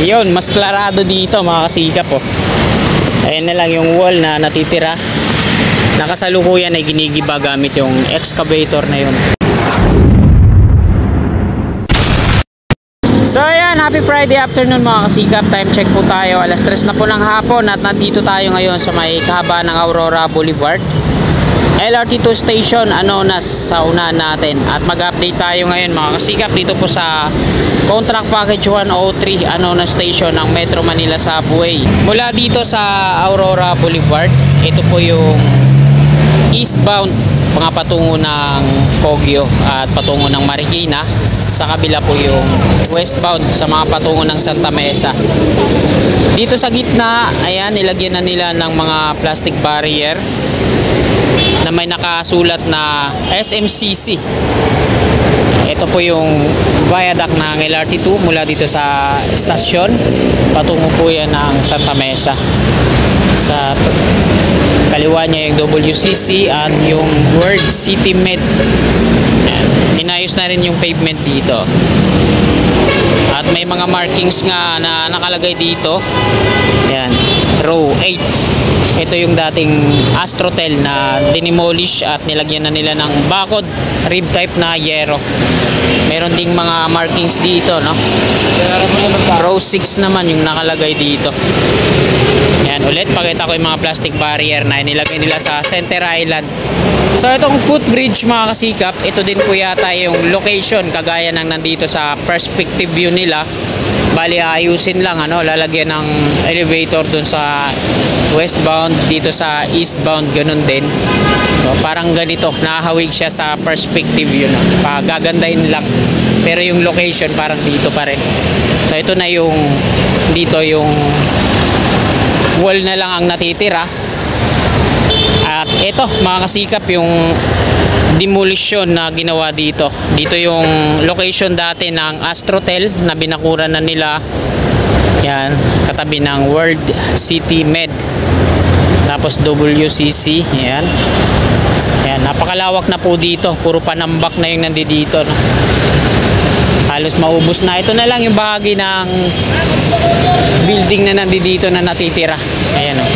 Yun, mas klarado dito mga kasikap oh. Ayan na lang yung wall na natitira. Nakasalukuyan ay ginigiba gamit yung excavator na yun. So ayan, happy Friday afternoon mga kasikap. Time check po tayo, alas 3 na po ng hapon. At nandito tayo ngayon sa may kahaba ng Aurora Boulevard, LRT2 station, Anonas sa unahan natin. At mag-update tayo ngayon mga kasikap dito po sa Contract Package 103 Anonas Station ng Metro Manila Subway. Mula dito sa Aurora Boulevard, ito po yung eastbound, mga patungo ng Kogyo at patungo ng Marikina. Sa kabila po yung westbound sa mga patungo ng Santa Mesa. Dito sa gitna, ayan, nilagyan na nila ng mga plastic barrier na may nakasulat na SMCC. Ito po yung viaduct ng LRT2 mula dito sa stasyon. Patungo po yan ng Santa Mesa. Sa kaliwa niya yung WCC at yung World City Med. Inayos na rin yung pavement dito. At may mga markings nga na nakalagay dito. Yan, row 8. Ito yung dating Astrotel na dinimolish at nilagyan na nila ng bakod rib type na yero. Meron ding mga markings dito, no? Row 6 naman yung nakalagay dito. Yan, ulit pakita ko yung mga plastic barrier na nilagay nila sa Center Island. So itong footbridge mga kasikap, ito din po yata yung location kagaya ng nandito sa perspective view nila. Bali ayusin lang, ano, lalagyan ng elevator dun sa westbound, dito sa eastbound ganun din. So, parang ganito, nakahawig siya sa perspective view, no? Pagagandahin lang. Pero yung location parang dito pa rin. So ito na yung dito yung wall na lang ang natitira. At ito mga kasikap yung demolition na ginawa dito. Dito yung location dati ng Astrotel na binakuran na nila. Yan, katabi ng World City Med. Tapos WCC, yan. Yan, napakalawak na po dito. Puro panambak na yung nandito, no? Halos maubos na. Ito na lang yung bahagi ng building na nandito na natitira. Ayan, no?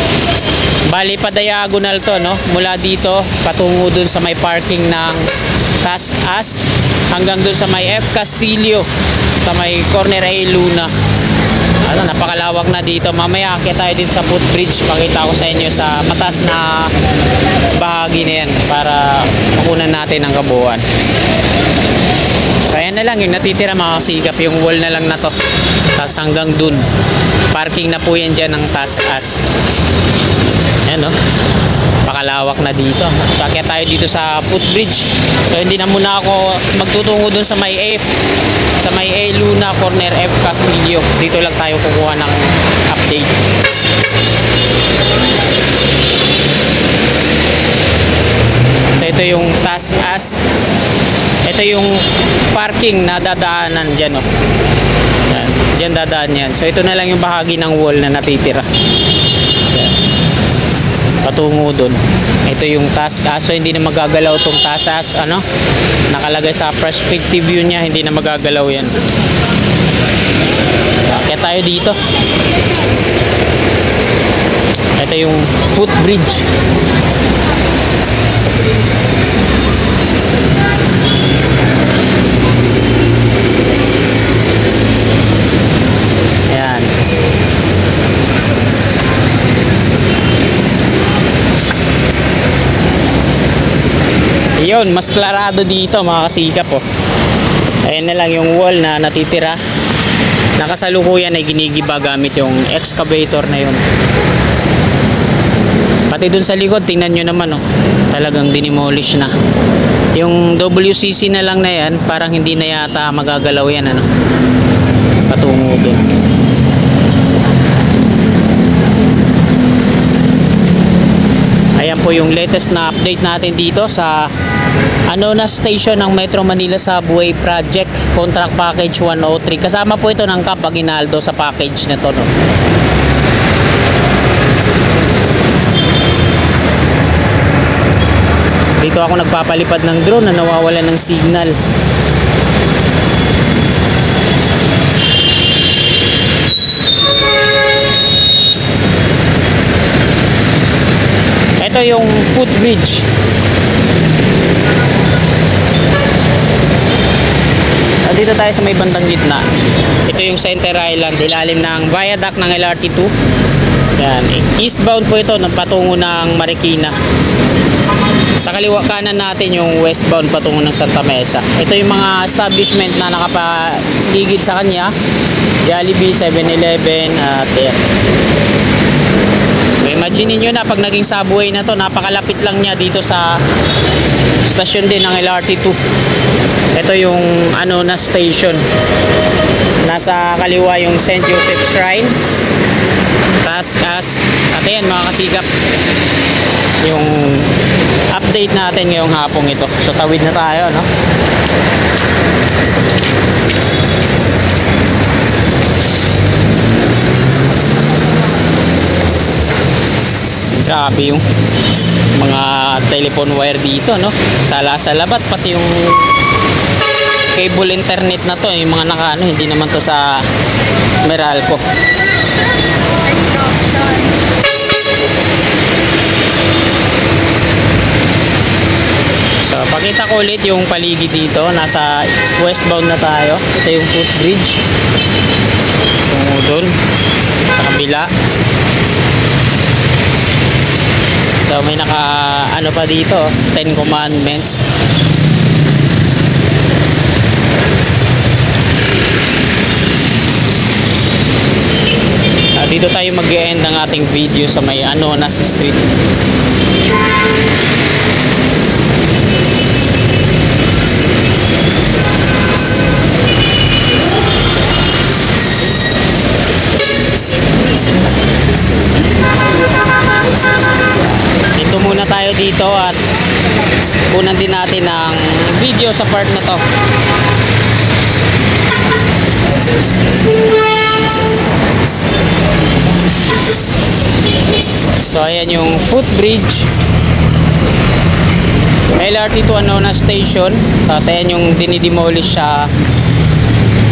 Bali pa diagonal to, no? Mula dito patungo dun sa may parking ng Task As hanggang dun sa may F Castillo, sa may corner A Luna. Ano, napakalawak na dito. Mamaya akit tayo din sa footbridge. Pakita ko sa inyo sa mataas na bahagi na yan para makunan natin ang kabuuan. So ayan na lang yung natitira mga kasikap, yung wall na lang na to. Tapos hanggang dun parking na po yan dyan ng Task As. Ayan, no? Pakalawak na dito. So akit tayo dito sa footbridge. So hindi na muna ako magtutungo dun sa may A Luna corner F Castillo. Dito lang tayo kukuha ng update. So ito yung Task As. Ito yung parking na dadaanan dyan, no? Yan, dyan dadaan yan. So ito na lang yung bahagi ng wall na natitira. Yan, patungo dun. Ito yung Task As. So hindi na magagalaw tong Task As, ano? Nakalagay sa perspective view niya, hindi na magagalaw yan. Kaya tayo dito. Ito yung footbridge. Ayan. Yun, mas klarado dito mga kasikap oh. Ayan na lang yung wall na natitira. Nakasalukuyan ay ginigiba gamit yung excavator na yun. Pati dun sa likod, tingnan nyo naman oh. Talagang dinimolish na. Yung WCC na lang na yan, parang hindi na yata magagalaw yan, ano? Patungo dun. Ayan po yung latest na update natin dito sa Anonas Station ng Metro Manila Subway Project Contract Package 103. Kasama po ito ng Cap Aguinaldo sa package na to, no? Dito ako nagpapalipad ng drone na nawawalan ng signal. ito yung footbridge. Dito tayo sa may bandang gitna. Ito yung Center Island, ilalim ng viaduct ng LRT2. Yan, eastbound po ito, patungo ng Marikina. Sa kaliwa kanan natin yung westbound patungo ng Santa Mesa. Ito yung mga establishment na nakapaligid sa kanya. Jollibee, 7-Eleven, at yan. So imagine niyo na pag naging subway na to, napakalapit lang niya dito sa station din ng LRT2. Ito yung na station. Nasa kaliwa yung St. Joseph Shrine. At ayan mga kasikap, yung update natin ngayong hapong ito. So tawid na tayo, no? Grabe yung mga telephone wire dito, no? Sa labat, pati yung cable internet na to, yung mga hindi naman to sa Meralco. So pakita ko ulit yung paligid dito. Nasa westbound na tayo. Ito yung footbridge tungo doon sa kabila. So may pa dito, 10 commandments. Dito tayo mag-e-end ng ating video sa may Anonas Street. Dito muna tayo dito at kunan din natin ng video sa part na to. So ayan yung footbridge LRT2 Anonas Station. Tapos ayan yung dinidemolish sa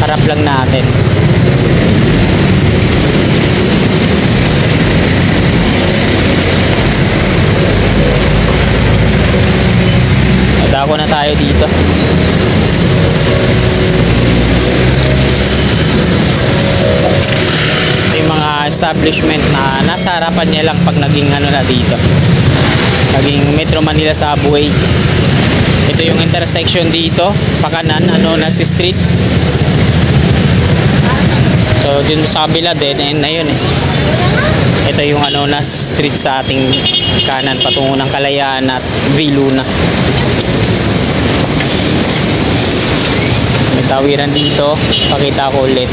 harap lang natin. Dako na tayo dito. Yung mga establishment na nasa harapan niya lang pag naging na dito, naging Metro Manila Subway. Ito yung intersection dito, pakanan Anonas Street. So dun sa kabila dead end na yun eh. Ito yung Anonas Street sa ating kanan patungo ng Kalayaan at Viluna. May tawiran dito, pakita ko ulit.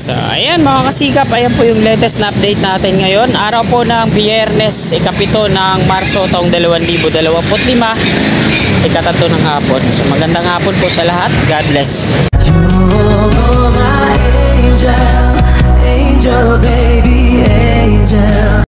So ayan mga kasikap, ayan po yung latest na update natin ngayon. Araw po ng Biyernes, ikapito ng Marso taong 2025, ikatatlo ng hapon. So magandang hapon po sa lahat. God bless. You're my angel, angel baby, angel.